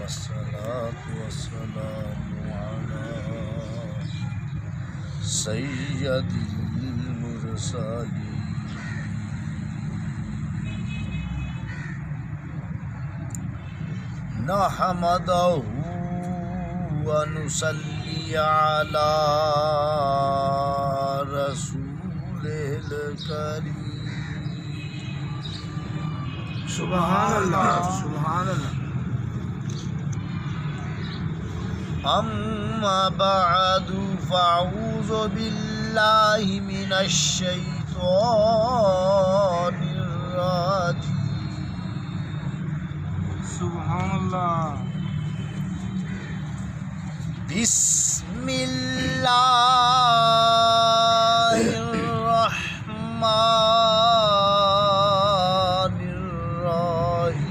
والصلاة والسلام على سيد المرسلين نحمده ونصلي على رسوله الكريم سبحان اللہ سبحان اللہ أما بعد فأعوذ بالله من الشيطان الرجيم سبحان اللہ بسم الله الرحمن الرحيم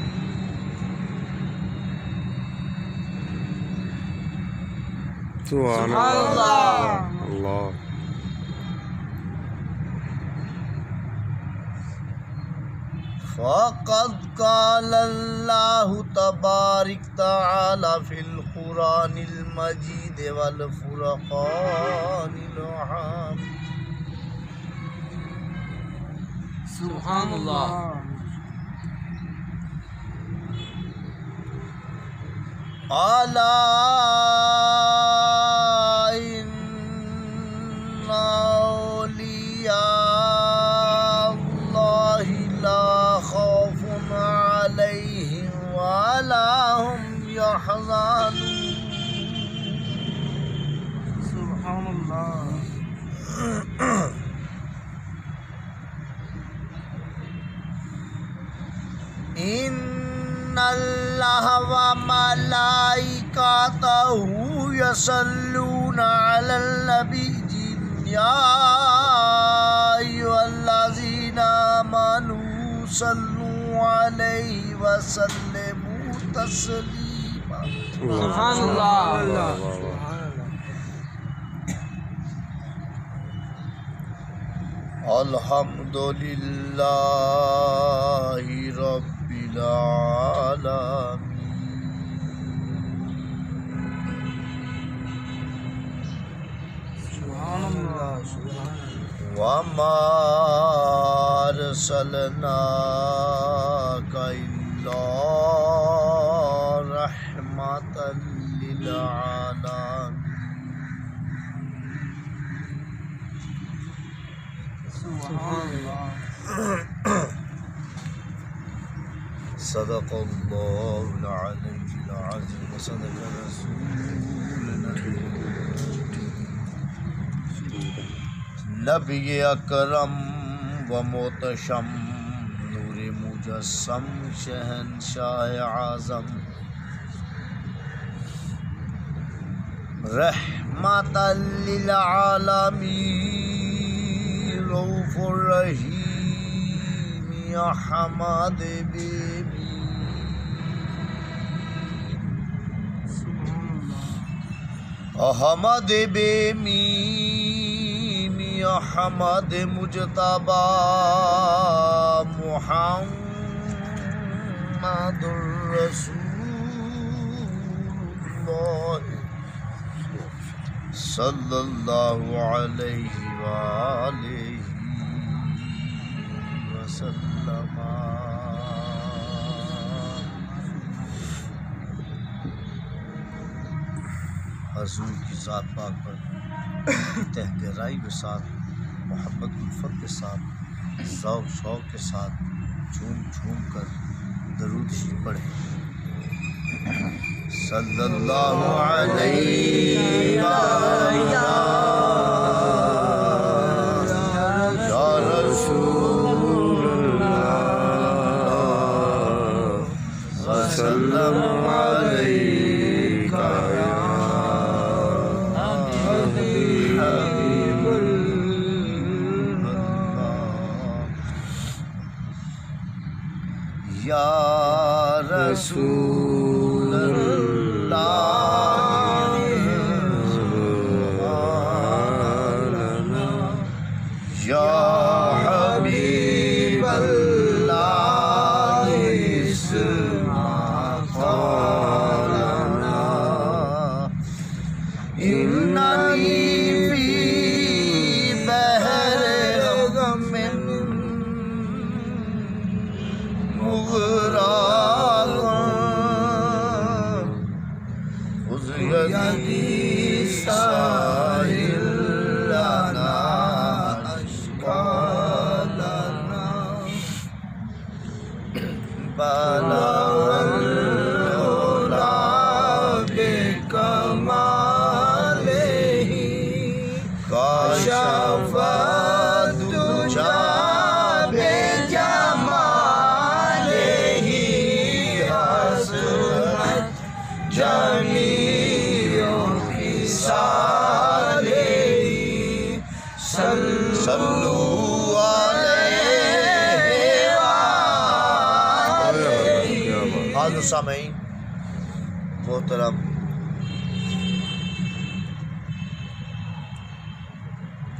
سبحان اللہ اللہ فقد قال الله تبارك تعالى في القرآن المجيد والفرقان الحميد سبحان اللہ ألا إن أولياء الله لا خوف عليهم ولا هم يحزنون سبحان اللہ إن الله وملائكته يصلون على النبي يا أيها الذين آمنوا صلوا عليه وسلموا تسليما سبحان اللہ الحمد لله رب العالمين سبحان اللہ وما أرسلناك إلا رحمة للعالمين سبحان اللہ صدق الله العلي العظيم وصدق رسولنا نبی اکرم و محتشم نور مجسم شہنشاہ اعظم رحمت للعالمین رؤوف الرحیم احمد بیبی احمد بیمیم احمد مجتبی محمد رسول اللہ صلی اللہ علیہ وآلہ وسلم حضور کی ذات پاک پر تہ گہرائی کے ساتھ محبت الفت کے ساتھ ذوق شوق کے ساتھ جھوم جھوم کر درود شریف پڑھیں صلی اللہ علیہ یا رسول اللہ وسلم علیک یا رسول اللہ یا حبیب اللہ اسمع قولا بلغ العلا بكماله كشف الدجى بجماله حسنت جميع خصاله صلوا عليه حاضر سامعین محترم،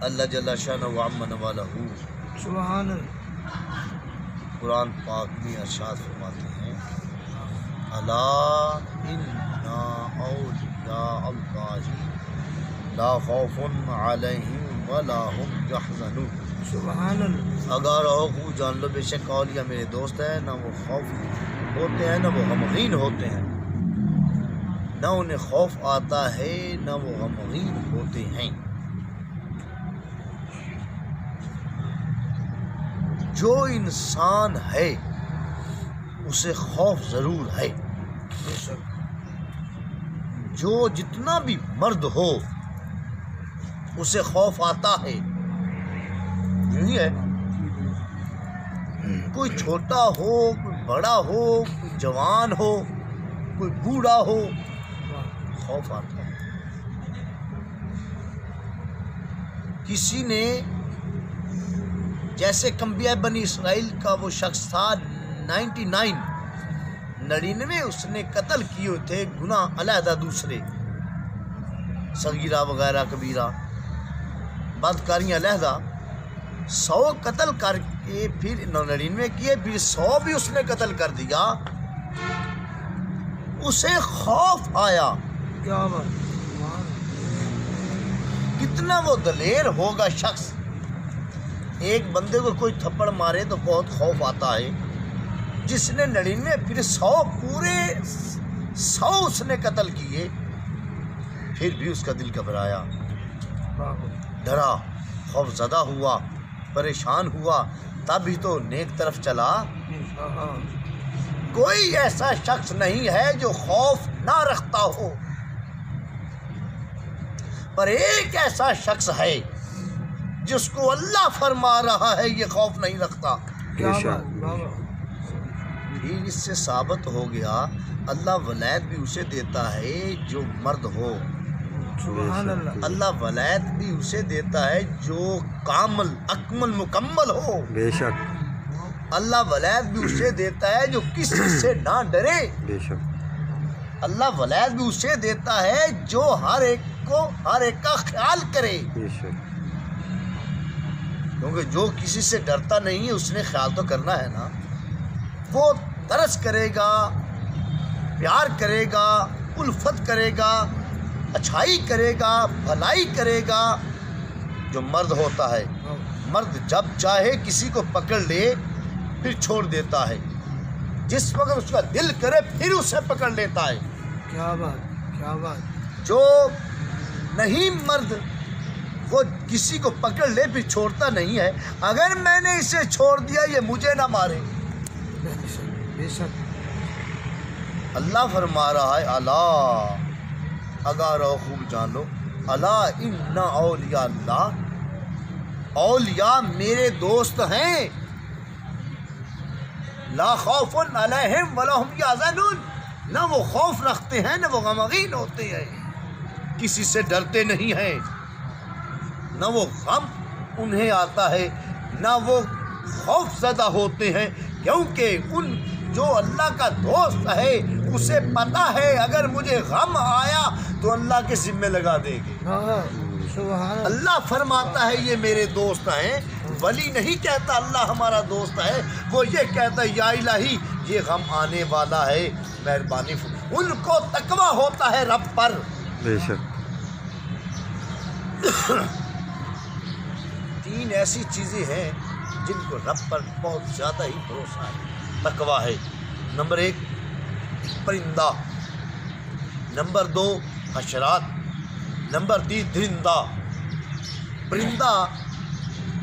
اللہ جل شانہ و عم نوالہ سبحان اللہ. قرآن پاک میں ارشاد فرماتے ہیں الا ان اولیاء اللہ لا خوف علیہم ولا هم یحزنون. سبحان اللہ. اگر خوف جان لو بے شک اولیاء میرے دوست ہیں، نہ وہ خوف ہوتے ہیں نہ وہ غمگین ہوتے ہیں، نہ انہیں خوف آتا ہے نہ وہ غمگین ہوتے ہیں. جو انسان ہے اسے خوف ضرور ہے، جو جتنا بھی مرد ہو اسے خوف آتا ہے. یہی ہے، کوئی چھوٹا ہو، کوئی بڑا ہو، کوئی جوان ہو، کوئی بوڑھا ہو، خوف آتا ہے. کسی نے جیسے انبیاء بنی اسرائیل کا وہ شخص تھا 99 اس نے قتل کیے تھے، گناہ علیحدہ دوسرے، صغیرہ وغیرہ کبیرہ بدکاریاں علیحدہ، 100 قتل کر کے پھر 99 کیے، پھر 100 بھی اس نے قتل کر دیا. اسے خوف آیا. کیا بات. کتنا وہ دلیر ہوگا شخص. ایک بندے کو کوئی تھپڑ مارے تو بہت خوف آتا ہے، جس نے 99 پھر 100 پورے 100 اس نے قتل کیے، پھر بھی اس کا دل گھبرایا، ڈرا، خوف زدہ ہوا، پریشان ہوا، تب ہی تو نیک طرف چلا. کوئی ایسا شخص نہیں ہے جو خوف نہ رکھتا ہو، پر ایک ایسا شخص ہے جس کو اللہ فرما رہا ہے یہ خوف نہیں رکھتا. کیا بات. پھر اس سے ثابت ہو گیا اللہ ولایت بھی اسے دیتا ہے جو مرد ہو. سبحان اللہ. اللہ ولایت بھی اسے دیتا ہے جو کامل اکمل مکمل ہو. بے شک اللہ ولایت بھی اسے دیتا ہے جو کسی سے نہ ڈرے. بے شک اللہ ولایت بھی اسے دیتا ہے جو ہر ایک کا خیال کرے. بے شک کیونکہ جو کسی سے ڈرتا نہیں ہے اس نے خیال تو کرنا ہے نا. وہ ترس کرے گا، پیار کرے گا، الفت کرے گا، اچھائی کرے گا، بھلائی کرے گا. جو مرد ہوتا ہے، مرد جب چاہے کسی کو پکڑ لے پھر چھوڑ دیتا ہے، جس وقت اس کا دل کرے پھر اسے پکڑ لیتا ہے. کیا بات. کیا بات. جو نہیں مرد وہ کسی کو پکڑ لے پھر چھوڑتا نہیں ہے. اگر میں نے اسے چھوڑ دیا یہ مجھے نہ مارے. بے شک. اللہ فرما رہا ہے الا، اگر خوب جان لو، الا ان اولیاء اللہ، اولیاء میرے دوست ہیں، لا خوف علیہم ولا هم یحزنون، نہ وہ خوف رکھتے ہیں نہ وہ غمگین ہوتے ہیں، کسی سے ڈرتے نہیں ہیں، نہ وہ غم انہیں آتا ہے نہ وہ خوف زدہ ہوتے ہیں. کیونکہ ان جو اللہ کا دوست ہے اسے پتہ ہے اگر مجھے غم آیا تو اللہ کے ذمے لگا دے گے. سبحان. اللہ فرماتا ہے یہ میرے دوست ہیں. ولی نہیں کہتا اللہ ہمارا دوست ہے، وہ یہ کہتا ہے یا الہی یہ غم آنے والا ہے، مہربانی ان کو تقویٰ ہوتا ہے رب پر. بے شک 3 ایسی چیزیں ہیں جن کو رب پر بہت زیادہ ہی بھروسہ ہے. تقویٰ ہے، نمبر 1 پرندہ، نمبر 2 حشرات، نمبر 3 درندہ. پرندہ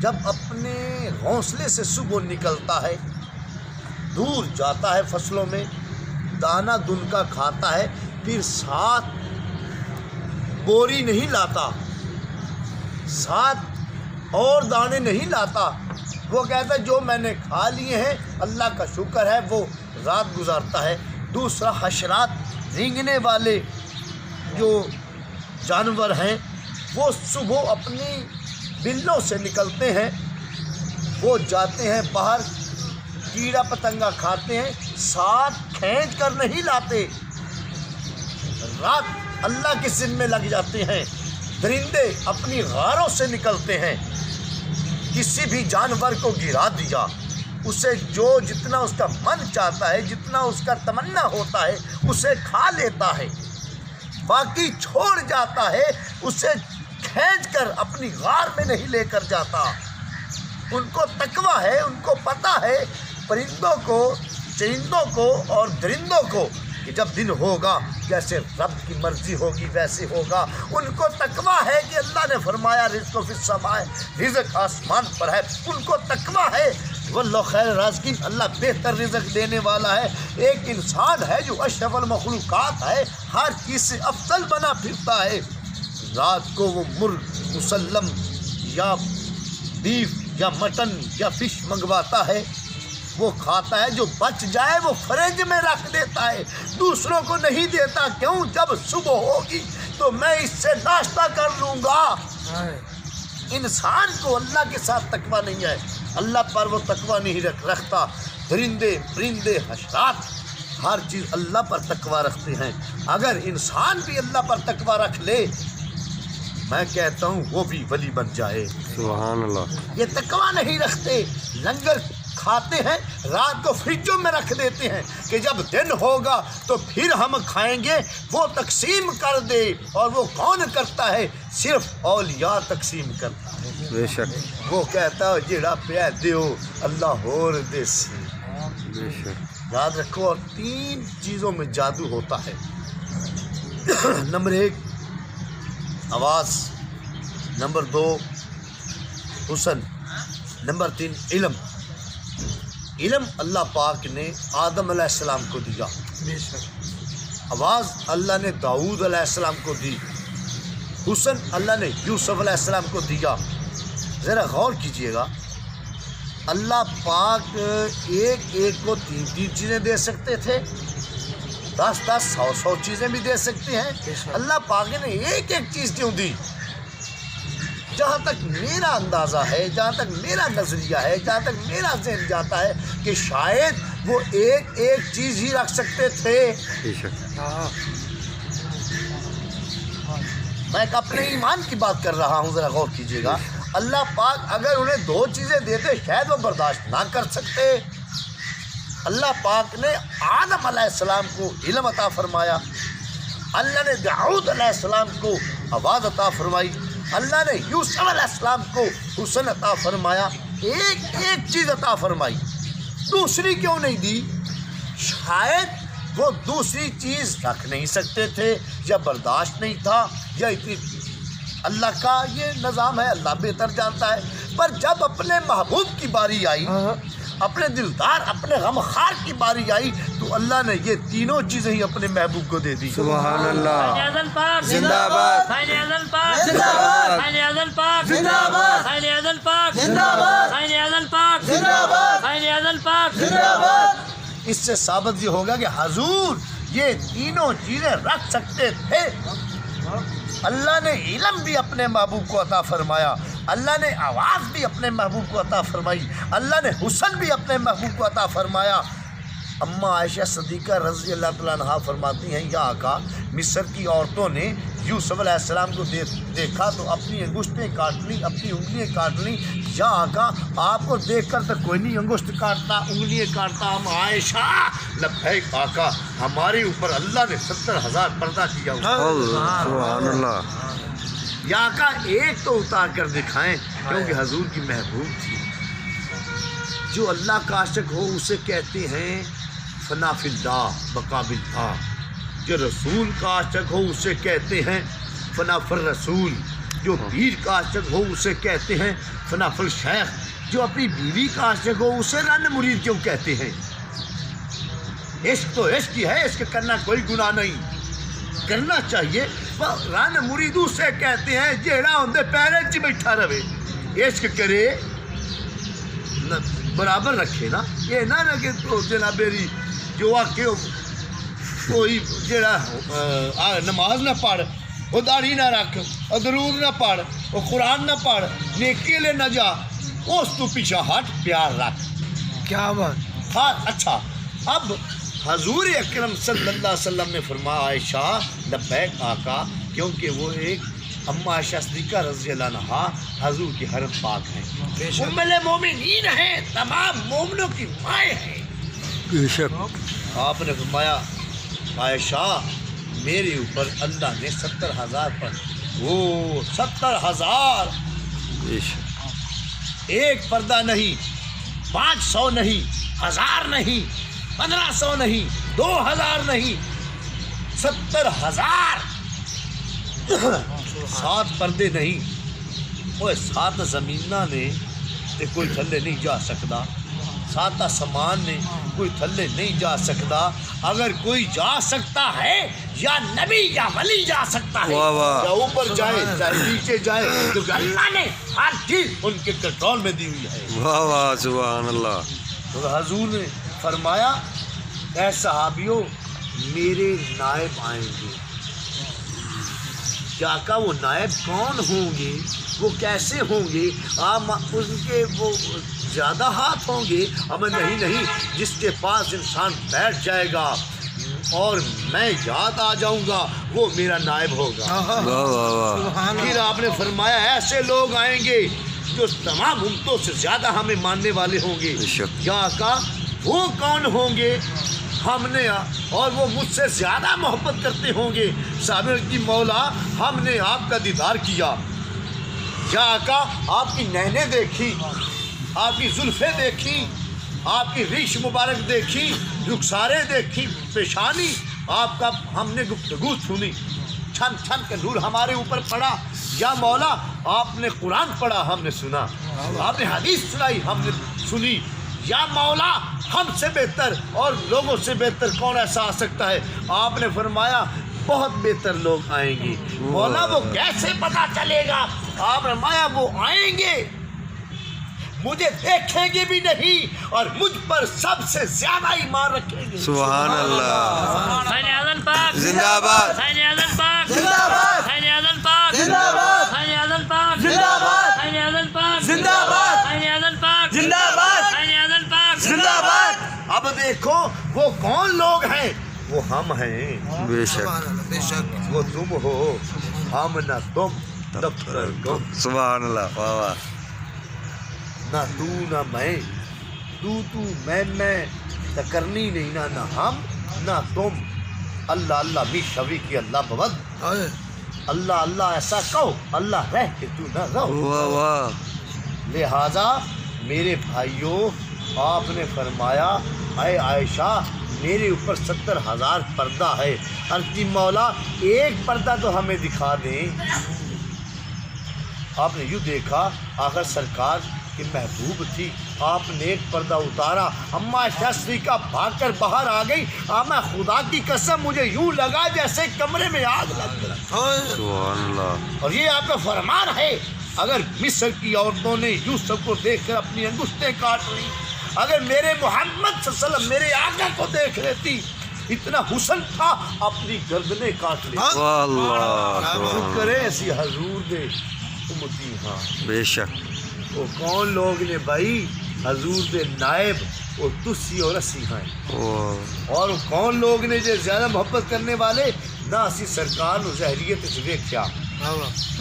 جب اپنے گھونسلے سے صبح نکلتا ہے دور جاتا ہے فصلوں میں، دانا دن کا کھاتا ہے، پھر ساتھ بوری نہیں لاتا، ساتھ اور دانے نہیں لاتا، وہ کہتا ہے جو میں نے کھا لیے ہیں اللہ کا شکر ہے، وہ رات گزارتا ہے۔ دوسرا حشرات، رینگنے والے جو جانور ہیں وہ صبح اپنی بلوں سے نکلتے ہیں، وہ جاتے ہیں باہر، کیڑا پتنگا کھاتے ہیں، ساتھ کھینچ کر نہیں لاتے، رات اللہ کے ذمے لگ جاتے ہیں۔ درندے اپنی غاروں سے نکلتے ہیں، کسی بھی جانور کو گرا دیا، اسے جو جتنا اس کا من چاہتا ہے، جتنا اس کا تمنا ہوتا ہے اسے کھا لیتا ہے، باقی چھوڑ جاتا ہے، اسے کھینچ کر اپنی غار میں نہیں لے کر جاتا۔ ان کو تقویٰ ہے، ان کو پتہ ہے پرندوں کو، چرندوں کو اور درندوں کو کہ جب دن ہوگا جیسے رب کی مرضی ہوگی ویسے ہوگا۔ ان کو تقویٰ ہے کہ اللہ نے فرمایا رزق فی السماء، رزق آسمان پر ہے، ان کو تقویٰ ہے۔ واللہ خیر الرازقین، اللہ بہتر رزق دینے والا ہے۔ ایک انسان ہے جو اشرف المخلوقات ہے، ہر چیز سے افضل بنا پھرتا ہے، رات کو وہ مرغ مسلم یا بیف یا مٹن یا فش منگواتا ہے، وہ کھاتا ہے، جو بچ جائے وہ فریج میں رکھ دیتا ہے، دوسروں کو نہیں دیتا۔ کیوں؟ جب صبح ہوگی تو میں اس سے ناشتہ کر لوں گا۔ انسان کو اللہ کے ساتھ تقویٰ نہیں ہے، اللہ پر وہ تقویٰ نہیں رکھتا۔ درندے، پرندے، حشرات، ہر چیز اللہ پر تقویٰ رکھتے ہیں۔ اگر انسان بھی اللہ پر تقویٰ رکھ لے، میں کہتا ہوں وہ بھی ولی بن جائے۔ سبحان اللہ۔ یہ تقویٰ نہیں رکھتے، لنگر کھاتے ہیں، رات کو فریجوں میں رکھ دیتے ہیں کہ جب دن ہوگا تو پھر ہم کھائیں گے۔ وہ تقسیم کر دے، اور وہ کون کرتا ہے؟ صرف اولیاء تقسیم کرتا ہے۔ بے شک، وہ کہتا ہے جڑا پیا دیو اللہ ہور دے سی۔ بے شک۔ یاد رکھو، اور 3 چیزوں میں جادو ہوتا ہے۔ نمبر 1 آواز، نمبر 2 حسن، نمبر 3 علم۔ علم اللہ پاک نے آدم علیہ السلام کو دیا، بے شک۔ آواز اللہ نے داؤد علیہ السلام کو دی، حسن اللہ نے یوسف علیہ السلام کو دیا۔ ذرا غور کیجئے گا، اللہ پاک ایک ایک کو 3 چیزیں دے سکتے تھے، 10 100 چیزیں بھی دے سکتے ہیں۔ اللہ پاک نے ایک ایک چیز کیوں دی؟ جہاں تک میرا اندازہ ہے، جہاں تک میرا نظریہ ہے، جہاں تک میرا ذہن جاتا ہے کہ شاید وہ ایک ایک چیز ہی رکھ سکتے تھے۔ بے شک۔ میں ایک اپنے ایمان کی بات کر رہا ہوں، ذرا غور کیجیے گا۔ اللہ پاک اگر انہیں 2 چیزیں دیتے شاید وہ برداشت نہ کر سکتے۔ اللہ پاک نے آدم علیہ السلام کو علم عطا فرمایا، اللہ نے داؤد علیہ السلام کو آواز عطا فرمائی، اللہ نے یوسف علیہ السلام کو حسن عطا فرمایا، ایک ایک چیز عطا فرمائی، دوسری کیوں نہیں دی؟ شاید وہ دوسری چیز رکھ نہیں سکتے تھے، یا برداشت نہیں تھا، یا اتنی، اللہ کا یہ نظام ہے، اللہ بہتر جانتا ہے۔ پر جب اپنے محبوب کی باری آئی، اپنے دلدار، اپنے غمخوار کی باری آئی، تو اللہ نے یہ 3 چیزیں ہی اپنے محبوب کو دے دی۔ سبحان اللہ۔ اعظم پاک زندہ باد۔ قائد اعظم پاک زندہ باد۔ قائد اعظم پاک زندہ باد۔ قائد اعظم پاک زندہ باد۔ قائد اعظم پاک زندہ باد۔ قائد اعظم پاک زندہ باد۔ اس سے ثابت یہ ہوگا کہ حضور یہ 3 چیزیں رکھ سکتے تھے۔ اللہ نے علم بھی اپنے محبوب کو عطا فرمایا، اللہ نے آواز بھی اپنے محبوب کو عطا فرمائی، اللہ نے حسن بھی اپنے محبوب کو عطا فرمایا۔ اماں عائشہ صدیقہ رضی اللہ تعالیٰ عنہا فرماتی ہیں، یا آقا مصر کی عورتوں نے یوسف علیہ السلام کو دیکھا تو اپنی انگشتیں کاٹ لی، اپنی انگلیاں کاٹ لی۔ یا آقا آپ کو دیکھ کر تو کوئی نہیں انگشت کاٹتا، انگلیاں کاٹتا۔ ہم عائشہ لبیک آقا، ہمارے اوپر اللہ نے 70,000 پردہ کیا ہوا۔ اللہ، سبحان اللہ۔ یا آقا ایک تو اتار کر دکھائیں، کیونکہ حضور کی محبوب تھی۔ جو اللہ کا عاشق ہو اسے کہتے ہیں فنا فی اللہ بقا باللہ، جو رسول کا عاشق ہو اسے کہتے ہیں فنا فی الرسول، جو پیر کا عاشق ہو اسے کہتے ہیں فنا فی الشیخ، جو اپنی بیوی کا عاشق ہو اسے رن مرید کیوں کہتے ہیں؟ عشق تو عشق ہی ہے، عشق کرنا کوئی گناہ نہیں، کرنا چاہیے۔ رن مریدو سے کہتے ہیں جیڑا اندے پیرے چ بیٹھا رہے، عشق کرے برابر رکھے نا، یہ نہ کہ جناب میری جو آ کے کوئی جڑا نماز نہ پڑھ، وہ داڑھی نہ رکھ، اور درود نہ پڑھ، وہ قرآن نہ پڑھ، نیکی لے نہ جا، اس تو پیچھا ہٹ، پیار رکھ۔ کیا بات! ہاں اچھا، اب حضور اکرم صلی اللہ علیہ وسلم نے فرمایا عائشہ لبیک آقا، کیونکہ وہ ایک اما عائشہ صدیقہ رضی اللہ عنہا حضور کی حرم پاک ہیں، ام المومنین ہیں، تمام مومنوں کی مائیں ہیں۔ بے شک آپ نے فرمایا عائشہ میرے اوپر اللہ نے 70,000 پر، وہ 70,000، بے شک ایک پردہ نہیں، 500 نہیں، 1000 نہیں، 1500 نہیں، 2000 نہیں، 70,000 7 پردے نہیں، وہ 7 زمیناں نے تے کوئی تھلے نہیں جا سکتا، 7 آسمان نے کوئی تھلے نہیں جا سکتا۔ اگر کوئی جا سکتا ہے یا نبی یا ولی جا سکتا ہے، واہ واہ، یا اوپر جائے چاہے نیچے جائے، کیونکہ اللہ نے ہر چیز ان کے کنٹرول میں دی ہوئی ہے۔ واہ واہ، سبحان اللہ۔ تو حضور نے فرمایا اے صحابیوں میرے نائب آئیں گے۔ کیا کہا وہ نائب کون ہوں گے، وہ کیسے ہوں گے؟ ان کے وہ زیادہ ہاتھ ہوں گے؟ ہمیں نہیں، جس کے پاس انسان بیٹھ جائے گا اور میں یاد آ جاؤں گا وہ میرا نائب ہوگا۔ واہ واہ واہ، پھر آپ نے فرمایا ایسے لوگ آئیں گے جو تمام امتوں سے زیادہ ہمیں ماننے والے ہوں گے۔ بے شک۔ کیا کہا وہ کون ہوں گے؟ ہم نے اور وہ مجھ سے زیادہ محبت کرتے ہوں گے۔ صحابہ کی مولا ہم نے آپ کا دیدار کیا، کیا آقا آپ کی نینیں دیکھی، آپ کی زلفیں دیکھی، آپ کی ریش مبارک دیکھی، رخساریں دیکھی، پیشانی آپ کا ہم نے گفتگو سنی، چھن چھن کا نور ہمارے اوپر پڑا۔ یا مولا آپ نے قرآن پڑھا ہم نے سنا، آپ نے حدیث سنائی ہم نے سنی۔ یا مولا ہم سے بہتر اور لوگوں سے بہتر کون ایسا آ سکتا ہے؟ آپ نے فرمایا بہت بہتر لوگ آئیں گے۔ مولا وہ کیسے پتہ چلے گا؟ آپ نے فرمایا وہ آئیں گے مجھے دیکھیں گے بھی نہیں اور مجھ پر سب سے زیادہ ایمان رکھیں گے۔ سبحان اللہ۔ حسین اعظم پاک زندہ آباد، حسین اعظم پاک زندہ آباد، حسین اعظم پاک زندہ آباد، حسین اعظم پاک زندہ آباد، حسین اعظم پاک زندہ آباد، حسین اعظم پاک زندہ آباد، حسین اعظم پاک زندہ آباد۔ اب دیکھو وہ کون لوگ ہیں؟ وہ ہم ہیں، بے شک وہ تم ہو، ہم نہ تم دفتر گم، سبحان اللہ، واہ واہ، نہ تو نہ میں، تو میں تکرنی نہیں، نہ ہم نہ تم، اللہ اللہ می شوی کی اللہ بود، اللہ اللہ ایسا کہو، اللہ رہ کے تو نہ رہو۔ واہ واہ، لہذا میرے بھائیوں آپ نے فرمایا اے عائشہ میرے اوپر 70,000 پردہ ہے۔ عرض کی مولا ایک پردہ تو ہمیں دکھا دیں۔ آپ نے یوں دیکھا آخر سرکار کی محبوب تھی، آپ نے ایک پردہ اتارا، اما عائشہ صدیقہ بھاگ کر باہر آ گئی۔ میں خدا کی قسم مجھے یوں لگا جیسے کمرے میں آگ لگ رہا۔ سبحان اللہ، اور یہ آپ کا فرمان ہے، اگر مصر کی عورتوں نے یوسف کو دیکھ کر اپنی انگشتیں کاٹ لی، اگر میرے محمد صلی اللہ علیہ وسلم میرے آقا کو دیکھ لیتی، اتنا حسن تھا اپنی گردنیں کاٹ لی۔ واہ اللہ، سبحان کرے ایسی حضور دے امتی ہاں۔ اللہ، بے شک، وہ کون لوگ نے بھائی؟ حضور دے نائب، وہ تسی اور اسی ہیں۔ واہ، اور وہ کون لوگ نے جو زیادہ محبت کرنے والے؟ نہ اسی سرکار نو ظاہریت سے دیکھیا،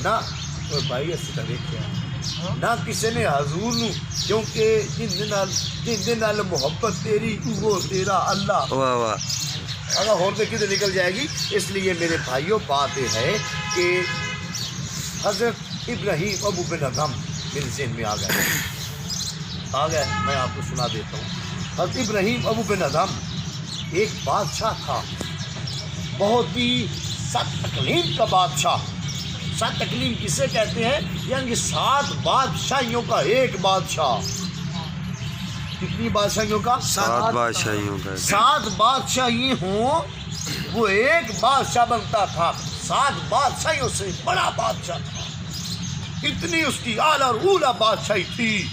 نہ اور بھائی اسی کا دیکھیا، نہ کسی نے حضور نو، کیونکہ جن نال محبت تیری وہ تیرا اللہ۔ واہ واہ، اگر اور سے کدھر نکل جائے گی۔ اس لیے میرے بھائیوں بات یہ ہے کہ حضرت ابراہیم ابو بن ادھم میرے ذہن میں آ گئے، میں آپ کو سنا دیتا ہوں۔ حضرت ابراہیم ابو بن ادھم ایک بادشاہ تھا، بہت ہی سخت اقلیم کا بادشاہ۔ سخت اقلیم کسے کہتے ہیں؟ یعنی 7 بادشاہیوں کا ایک بادشاہ، کتنی بادشاہیوں کا؟ 7 بادشاہیوں کا 7 بادشاہی ہوں وہ ایک بادشاہ بنتا تھا، 7 بادشاہیوں سے بڑا بادشاہ تھا، اتنی اس کی اعلیٰ اور اولیٰ بادشاہی تھی،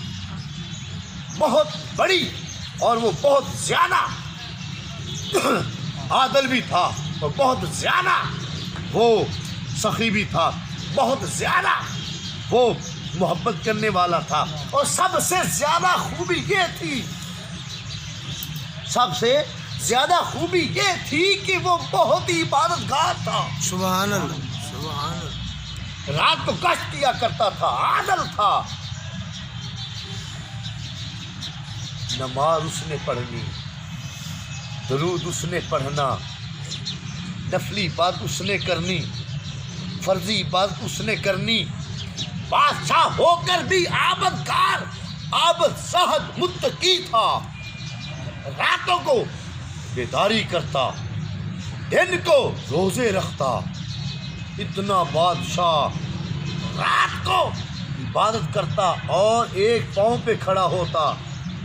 بہت بڑی، اور وہ بہت زیادہ عادل بھی تھا اور بہت زیادہ وہ سخی بھی تھا، بہت زیادہ وہ محبت کرنے والا تھا، اور سب سے زیادہ خوبی یہ تھی، سب سے زیادہ خوبی یہ تھی کہ وہ بہت ہی عبادت گار تھا، سبحان اللہ سبحان اللہ، رات کو گشت کیا کرتا تھا، عادل تھا، نماز اس نے پڑھنی، درود اس نے پڑھنا، نفلی بات اس نے کرنی، فرضی بات اس نے کرنی، بادشاہ ہو کر بھی عابد گار، عابد زاہد متقی تھا، راتوں کو بیداری کرتا، دن کو روزے رکھتا، اتنا بادشاہ رات کو عبادت کرتا اور ایک پاؤں پہ کھڑا ہوتا،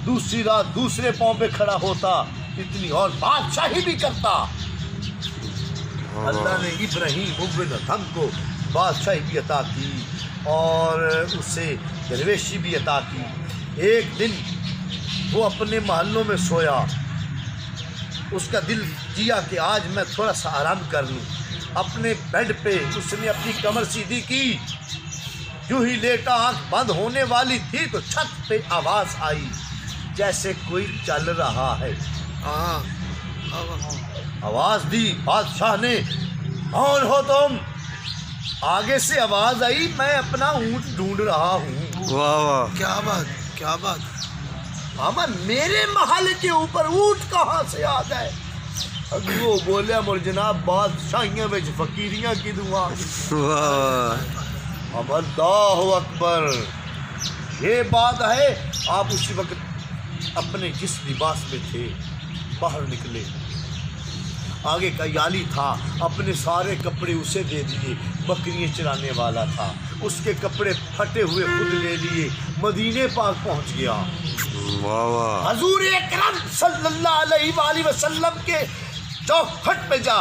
دوسری رات دوسرے پاؤں پہ کھڑا ہوتا، اتنی اور بادشاہی بھی کرتا۔ اللہ نے ابراہیم ابن ادھم کو بادشاہی بھی عطا کی اور اسے درویشی بھی عطا کی۔ ایک دن وہ اپنے محلوں میں سویا، اس کا دل کیا کہ آج میں تھوڑا سا آرام کر لوں، اپنے بیڈ پہ اس نے اپنی کمر سیدھی کی، جو ہی لیٹا آنکھ بند ہونے والی تھی تو چھت پہ آواز آئی جیسے کوئی چل رہا ہے، ہاں آواز دی بادشاہ نے، کون ہو تم؟ آگے سے آواز آئی، میں اپنا اونٹ ڈھونڈ رہا ہوں۔ واہ واہ، کیا بات کیا بات، ماما میرے محل کے اوپر اونٹ کہاں سے آ گئے؟ وہ بولیا مر جناب بادشاہیاں وچ فقیریاں کی دعا، واہ اب اللہ اکبر، یہ بات ہے۔ آپ اسی وقت اپنے جس لباس میں تھے باہر نکلے، آگے کا یالی تھا، اپنے سارے کپڑے اسے دے دیے، بکریاں چرانے والا تھا، اس کے کپڑے پھٹے ہوئے خود لے لیے، مدینے پاک پہنچ گیا، واہ واہ، حضور اکرم صلی اللہ علیہ وآلہ وسلم کے چوکھٹ پہ جا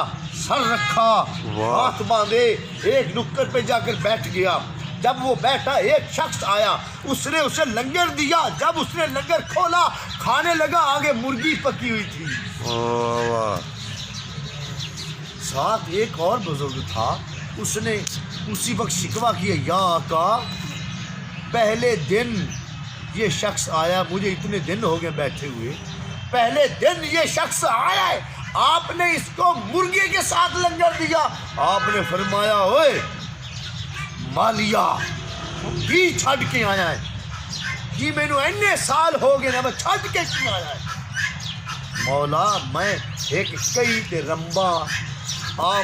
سر رکھا، ہاتھ باندھے، ایک نکر پہ جا کر بیٹھ گیا۔ جب وہ بیٹھا ایک شخص آیا، اس نے اسے لنگر دیا، جب اس نے لنگر کھولا کھانے لگا، آگے مرغی پکی ہوئی تھی، واہ واہ، ساتھ ایک اور بزرگ تھا، اس نے اسی وقت شکوہ کیا، یا آقا پہلے دن یہ شخص آیا، مجھے اتنے دن ہو گئے بیٹھے ہوئے، پہلے دن یہ شخص آیا ہے، آپ نے اس کو مرغی کے ساتھ لنگر دیا۔ آپ نے فرمایا، اوئے مالیا کی چھڈ کے آیا ہے جی، مینو اینے سال ہو گئے نا، میں چھڈ کے کی آیا ہے؟ مولا میں ایک کئی تے رمبا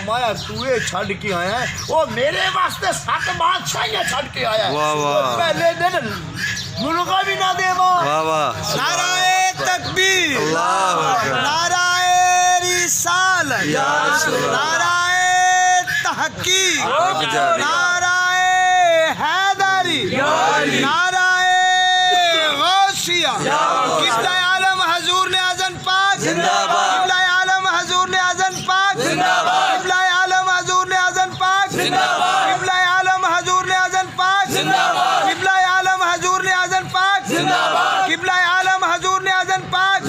مایا توے چھڈ کے آیا ہے، وہ میرے واسطے 7 بادشاہیاں چھڈ کے آیا ہے، واہ واہ، پہلے دن مرغا بھی نہ دے ماں۔ واہ واہ، نعرہ تکبیر، اللہ اکبر، نعرہ رسالت، نعرہ تحقیق، نعرہ حیدری، نعرہ غوثیہ، قبلہ عالم حضور نے اذن پاک، قبلہ عالم حضور نے اذن پاک، قبلہ عالم حضور نے اذن پاک، قبلہ عالم حضور نے اذن پاک، قبلہ عالم حضور نے اذن پاک، قبلہ عالم حضور نے اذن پاک،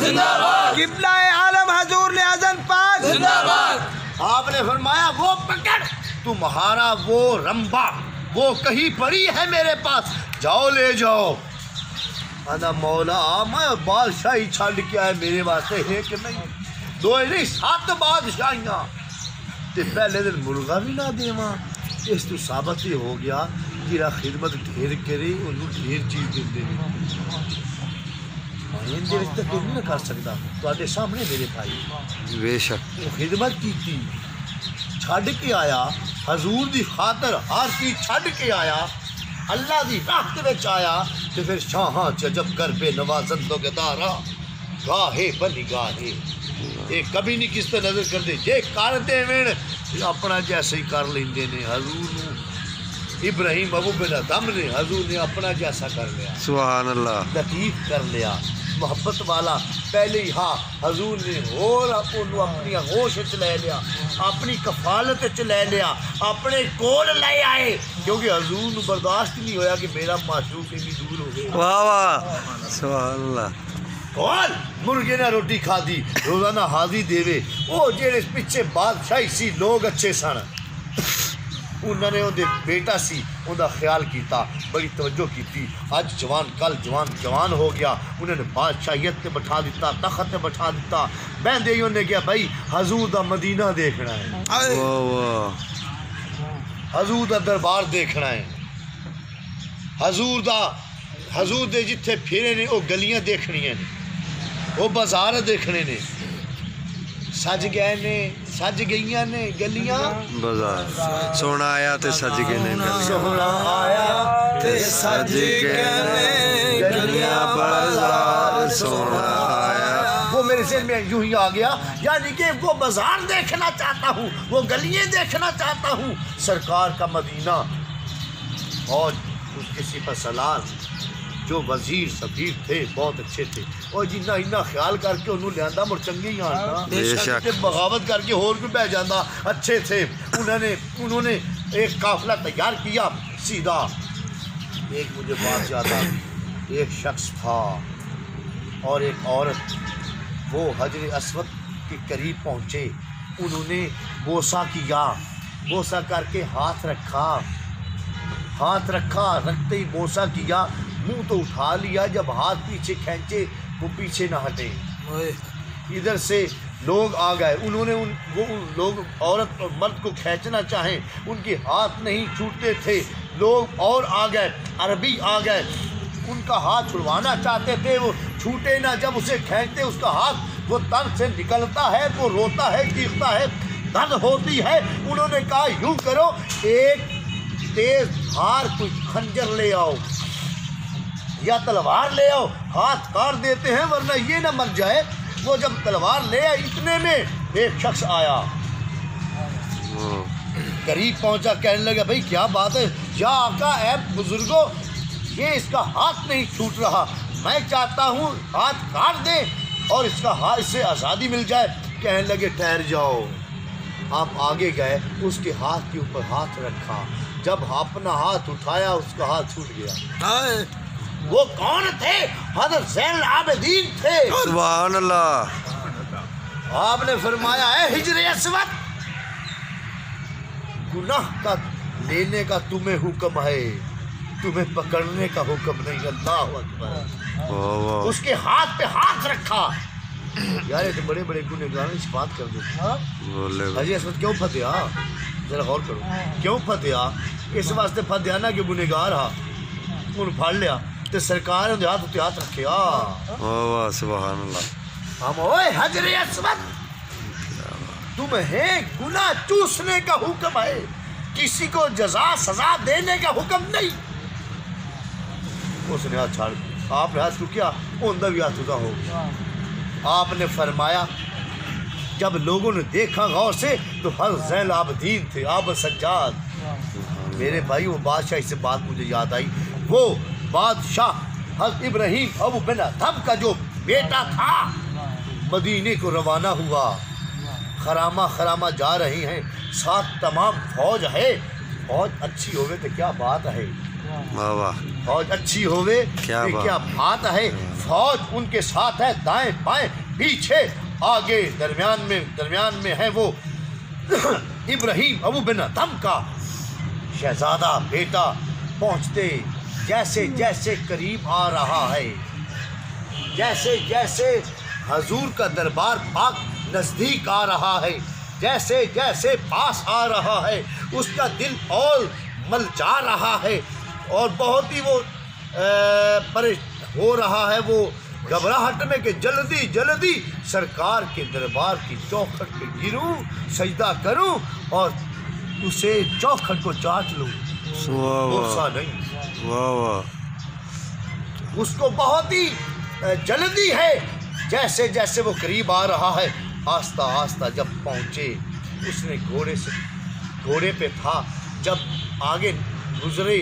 قبلہ عالم حضور نے اذن پاک۔ آپ نے فرمایا، وہ پکڑ تمہارا وہ رمبا، وہ کہیں پڑی ہے میرے پاس، جاؤ لے جاؤ۔ انا مولا میں بادشاہی چھڈ کے آئے، میرے واسطے ایک نہیں 2 نہیں 7 بادشاہیاں، تے پہلے دن مرغا بھی نہ دیواں، اس تو ثابت ہی ہو گیا جہاں خدمت ڈھیر کرے انہوں ڈھیر چیز دے اندر اس تک نہیں کر سکتا، تواڈے سامنے میرے بھائی بے شک، وہ خدمت کی تھی، چھڈ کے آیا، حضور دی خاطر ہر چیز چھڈ کے آیا، اللہ دی راہ دے وچ آیا، تے پھر شاہاں چجب کر بے نوازن تو گدارا گاہے بنگاہے، یہ کبھی نہیں کس تے نظر کرتے، جے کر دے اپنا جیسے ہی کر لیندے نے۔ حضور نو ابراہیم ابو بن ادھم نے، حضور نے اپنا جیسا کر لیا، سبحان اللہ، لطیف کر لیا، محبت والا پہلے ہی ہاں حضور نے اور اپنی ہوش وچ لے لیا، اپنی کفالت وچ لے لیا، اپنے کول لے آئے، کیونکہ حضور نو برداشت نہیں ہویا کہ میرا معشوق اتنی دور ہو گیا۔ واہ واہ سبحان اللہ۔ کون مرغے نے روٹی کھادی روزانہ حاضری دیوے، وہ جہے پیچھے بادشاہی سی لوگ اچھے سن، انہوں نے اندر بیٹا سی ان خیال کیتا، بڑی توجہ کیتی، اج جوان کل جوان ہو گیا، انہوں نے بادشاہیت تے بٹھا دیتا، تخت تے بٹھا دیتا، بہندے ہی انہوں نے کہا بھائی حضور دا مدینہ دیکھنا ہے، واہ واہ حضور دا دربار دیکھنا ہے، حضور دے جتھے پھرے نے وہ گلیاں دیکھنیاں نے، وہ بازار دیکھنے نے، سج گئیاں نے گلیاں، بازار سونا آیا تے سج گئے نے گلیاں، سونا آیا تے سج گئے نے گلیاں بازار سونا آیا۔ وہ میرے ذہن میں یوں ہی آ گیا، یعنی کہ وہ بازار دیکھنا چاہتا ہوں، وہ گلیاں دیکھنا چاہتا ہوں، سرکار کا مدینہ۔ اور اس کے صفت سلار جو وزیر سفیر تھے بہت اچھے تھے، اور جنہ خیال کر کے انہوں لیا مڑ چنگے ہی بے شک۔ بغاوت کر کے ہور بھی بہ جانا، اچھے تھے۔ انہوں نے ایک قافلہ تیار کیا سیدھا، ایک مجھے بات یاد آ گئی، ایک شخص تھا اور ایک عورت، وہ حجر اسود کے قریب پہنچے، انہوں نے بوسہ کیا، بوسہ کر کے ہاتھ رکھا، رکھتے ہی بوسہ کیا، منہ تو اٹھا لیا، جب ہاتھ پیچھے کھینچے وہ پیچھے نہ ہٹے، ادھر سے لوگ آ گئے، انہوں نے وہ لوگ عورت اور مرد کو کھینچنا چاہیں، ان کے ہاتھ نہیں چھوٹتے تھے، لوگ اور آ گئے، عربی آ گئے، ان کا ہاتھ چھڑوانا چاہتے تھے، وہ چھوٹے نہ، جب اسے کھینچتے اس کا ہاتھ وہ تن سے نکلتا ہے، وہ روتا ہے، چیختا ہے، درد ہوتی ہے۔ انہوں نے کہا یوں کرو، ایک تیز دھار کوئی خنجر لے آؤ یا تلوار لے آؤ، ہاتھ کاٹ دیتے ہیں ورنہ یہ نہ مر جائے۔ وہ جب تلوار لے آئے، اتنے میں ایک شخص آیا، قریب پہنچا، کہنے لگا بھائی کیا بات ہے، یا آقا اے بزرگوں، یہ اس کا ہاتھ نہیں چھوٹ رہا، میں چاہتا ہوں ہاتھ کاٹ دیں اور اس کا ہاتھ، اس سے آزادی مل جائے۔ کہنے لگے ٹھہر جاؤ۔ آپ آگے گئے، اس کے ہاتھ کے اوپر ہاتھ رکھا، جب اپنا ہاتھ اٹھایا اس کا ہاتھ چھوٹ گیا۔ وہ کون تھے؟ حضرت زین العابدین تھے۔ سبحان اللہ۔ آپ نے فرمایا اے ہجر اسود، گناہ کا لینے کا تمہیں حکم ہے، تمہیں پکڑنے کا حکم نہیں۔ اللہ اکبر۔ واہ واہ اس کے ہاتھ پہ ہاتھ رکھا۔ یار یہ تو بڑے بڑے گنہگاروں سے بات کر دو، بولے حجر اسود کیوں پھتیا؟ ذرا غور کرو، کیوں پھتیا؟ اس واسطے پھتیا نا کہ گنہگار ہا، ان پھڑ لیا تے سرکار نے ہاتھ اتنے ہاتھ رکھے۔ واہ واہ سبحان اللہ۔ ہم اوے حجر اسود، تمہیں گناہ چوسنے کا حکم ہے، کسی کو جزا سزا دینے کا حکم نہیں۔ اس نے ہاتھ چھاڑ دیا، آپ نے ہاتھ کو کیا، اندر بھی ہاتھ اٹھا ہو گیا۔ آپ نے فرمایا، جب لوگوں نے دیکھا غور سے تو حضرت زین العابدین تھے، آپ سجاد۔ میرے بھائی وہ بادشاہ، اس سے بات مجھے یاد آئی، وہ بادشاہ حضرت ابراہیم ابو بن ادھم کا جو بیٹا تھا، مدینے کو روانہ ہوا، خرامہ جا رہی ہیں، ساتھ تمام فوج ہے۔ فوج اچھی ہوئے تو کیا بات ہے، واہ واہ فوج اچھی ہوئے کیا کہ کیا بات ہے۔ فوج ان کے ساتھ ہے، دائیں بائیں پیچھے آگے، درمیان میں ہے وہ ابراہیم ابو بن ادھم کا شہزادہ بیٹا۔ پہنچتے جیسے جیسے قریب آ رہا ہے، جیسے جیسے حضور کا دربار پاک نزدیک آ رہا ہے، جیسے جیسے پاس آ رہا ہے، اس کا دل اور ملچا رہا ہے اور بہت ہی وہ ہو رہا ہے، وہ گھبراہٹ میں کہ جلدی جلدی سرکار کے دربار کی چوکھٹ پہ گروں، سجدہ کروں اور اسے چوکھٹ کو چاٹ لوں۔ واہ غصہ واہ نہیں، واہ واہ اس کو بہت ہی جلدی ہے۔ جیسے جیسے وہ قریب آ رہا ہے، آہستہ آہستہ جب پہنچے، اس نے گھوڑے پہ تھا، جب آگے گزرے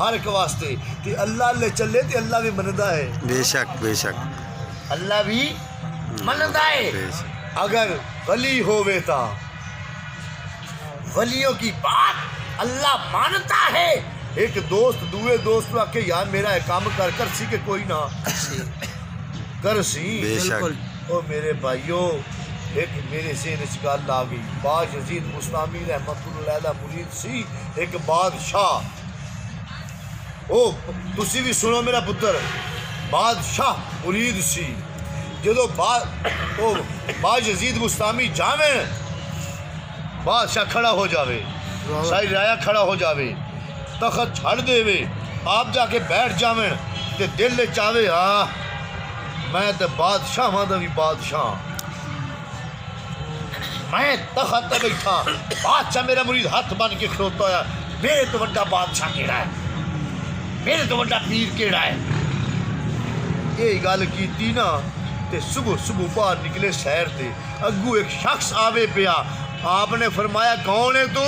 ہر ایک واسطے کہ اللہ لے چلے تے اللہ بھی مندا ہے، بے شک بے شک اللہ بھی مندا ہے۔ بے شک اگر ولی ہوئے تا ولیوں کی بات اللہ مانتا ہے۔ ایک دوست دوئے دوست کو آکے یار میرا ایک کام کر سی کہ کوئی نہ کر سی، بے شک او میرے بھائیو ایک میرے ذہن وچ گل آ گئی۔ باج یزید بستامی رحمت اللہ علیہ مرید سی ایک بادشاہ، او تسی بھی سنو میرا پتر، بادشاہ مرید سی۔ جدو باج یزید بستامی جاویں بادشاہ کھڑا ہو جاوے، ساری رایا کھڑا ہو جاوے، تخت چھڑ دے وے، آپ جا کے بیٹھ جاویں تے دل لے چاہے ہاں میں تے بادشاہ دا بھی بادشاہ، میں تخت تے بیٹھا، بادشاہ میرا مرید ہاتھ بن کے کھڑوتا ہے، میرے تو بڑا بادشاہ کیڑا ہے، میرے تو بڑا پیر کیڑا ہے۔ یہ گل کیتی نا تے صبح صبح باہر نکلے سیر تے، اگو ایک شخص آوے پیا، آپ نے فرمایا کون ہے تو؟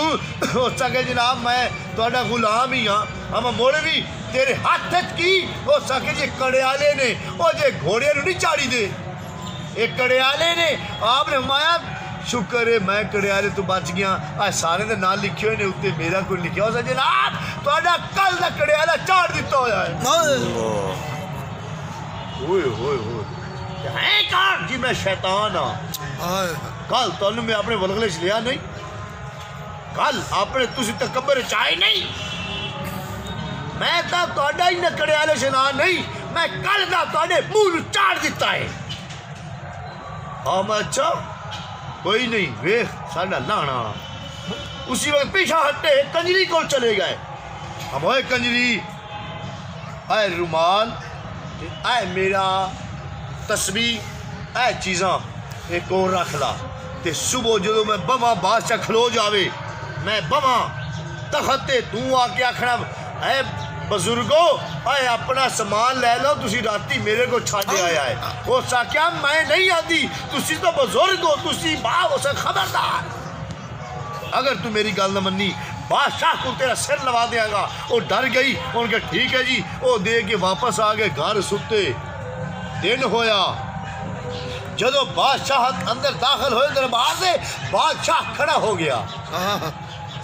اس کہ جناب میں تہاڈا غلام ہی ہاں، ہم موڑ بھی تیرے ہاتھ کی، اس کہ جی کڑیالے نے، او جے گھوڑے نو نہیں چاڑی دے، ایک کڑیالے نے۔ آپ نے فرمایا شکر ہے میں کڑیالے تو بچ گیا، آج سارے دے نام لکھے ہوئے نے اتنے میرا کوئی لکھیا ہو سا جناب تہاڈا کل دا کڑیالا چاڑ دیتا ہویا ہے۔ ہوئے ہوئے ہوئے ہے کون؟ جی میں شیطان ہاں، کل تانوں میں اپنے ولغلے چ لیا نہیں، کل اپنے تسی تکبر چاہے نہیں، میں تا تہاڈا ہی نہ کڑیالے شنا نہیں، میں کل دا تہاڈے منہ نوں چاڑ دیتا ہے۔ ہاں میں اچھا کوئی نہیں ویکھ ساڈا لانا، اسی وقت پیچھے ہٹے کنجری کو چلے گئے، ہم ہوئے کنجری اے رومال اے میرا تسبیح اے چیزاں ایک اور رکھ لا، تے صبح جدو میں بواں بادشاہ کھلو جاوے میں بواں تخت تے تو آ کے آکھنا اے بزرگو اے اپنا سامان لے لو تسی راتی میرے کو چھاڑے آیا ہے، وہ ساکیا میں نہیں آتی تسی تو بزرگ ہو تسی باپ اسے خبردار، اگر تو میری گل نہ منی بادشاہ کو تیرا سر لوا دیا گا۔ وہ ڈر گئی، ان کے ٹھیک ہے جی، وہ دے کے واپس آ گئے گھر ستے۔ دن ہویا جدو بادشاہ اندر داخل ہوئے دربار سے، بادشاہ کھڑا ہو گیا،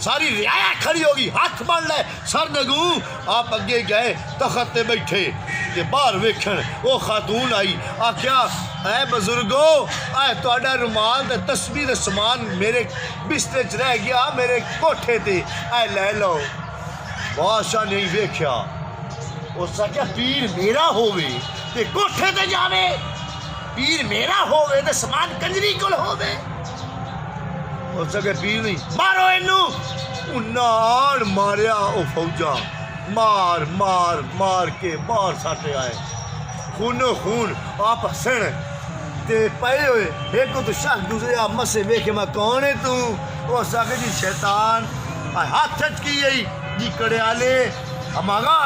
ساری رعایا کھڑی ہوگی، ہاتھ بن لے سر نگوں، آپ اگے گئے تخت تے بیٹھے تے باہر ویکھن وہ خاتون آئی، آکھیا اے بزرگو اے تہاڈا رومال تے تسبیح تے سامان میرے بستر چ رہ گیا میرے کوٹھے تے، اے لے لو۔ بادشاہ نہیں ویکھیا، اس آکھیا پیر میرا ہووے تے کوٹھے تے جاوے، پیر میرا ہووے تے سامان کنجری کول ہووے، اس آکھیا پیر نہیں مارو اینو، انہاں ماریا، او فوجاں مار مار مار کے باہر ساٹے آئے، خونو خون آپ ہسن تے پئے ہوئے، ایک تو شخص دوسرے آپ مسے ویکھے میں کون ہے تو؟ وہ ساکھے جی شیطان، ہاتھ چٹ کی گئی جی کڑیالے، ہم آگا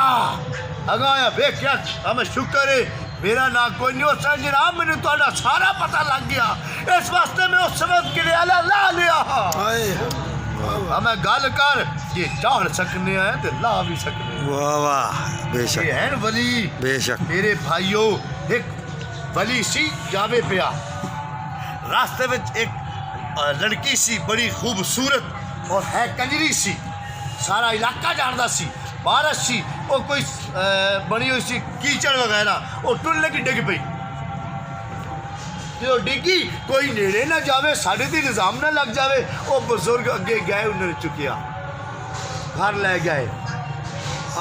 آیا ویکھیا ہمیں شکر ہے میرا نا کوئی نہیں، اس جناب میں نے تہاڈا سارا پتہ لگ گیا، اس واسطے میں اس وقت کڑیالہ لا لیا، ہمیں گل کر یہ چاڑ سکنے ہیں تے لا بھی سکنے ہیں۔ واہ واہ بے شک یہ ہیں ولی بے شک میرے بھائیو، ایک ولی سی جاوے پیا، راستے میں ایک لڑکی سی بڑی خوبصورت اور ہے کنجری سی، سارا علاقہ جاندا سی، بارش سی، وہ کوئی بنی ہوئی سی کیچڑ وغیرہ، وہ ٹلنے کی ڈگ پئی، جو ڈگی کوئی نیڑے نہ جاوے ساڑھے دی نظام نہ لگ جاوے، وہ بزرگ اگے گئے انہوں نے چکیا گھر لے گئے،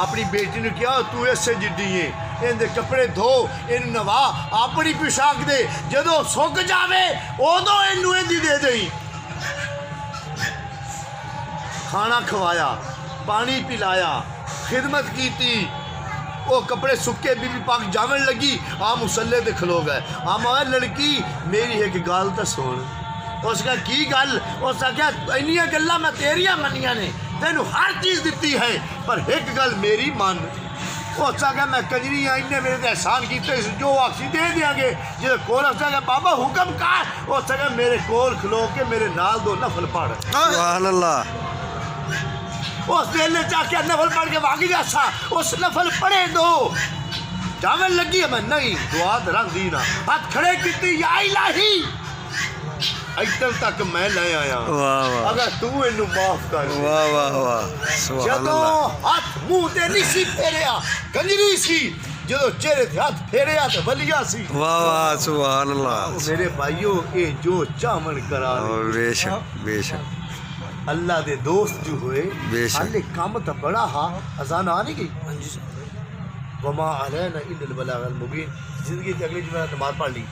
اپنی بیٹی نے کیا تو اس سے جڈی ہے، ان دے کپڑے دھو ان نوا اپنی پوشاک دے، جدو سک جاوے ادو انو دی دے دئی، کھانا کھوایا پانی پلایا خدمت کیتی، وہ کپڑے سکے بی بی پاک جامن لگی، آ مسلے تے کھلو گئے، آم آئے لڑکی میری ایک گال تے سن، اس کا کی گل، اس کا اینیاں گلاں میں تیریاں منیاں نے، تینوں ہر چیز دیتی ہے پر ایک گل میری من، اس کا میں کنجری ہاں انہیں میرے تے احسان کیتے جو آکسی دے دیا گے، جب کول اس کا بابا حکم کر، اس کا میرے کول کھلو کے میرے نال دو نفل پڑھ، سبحان اللہ اس دل نے چاہ کے نفل پڑھ کے بھاگ گیا سا اس نفل پڑھے دو جاون لگی ہے میں نہیں دعا رکھ دی نا ہاتھ کھڑے کیتی یا الہی ادھر تک میں لے آیا واہ واہ اگر تو انہوں معاف کر واہ واہ واہ سبحان جدو اللہ ہاتھ منہ تے نہیں سی پھیریا کنجری سی جدو چہرے تے ہاتھ پھیریا تے ولیہ سی واہ واہ سبحان اللہ میرے بھائیو اے جو چاون کرا بے شک بے شک اللہ دے دوست جو ہوئے بے شک۔ حالے کام تا بڑا ہا اذان آ نہیں گئی وما علینا الا البلاغ المبین زندگی تے اگلی جمعہ نماز پڑھ لی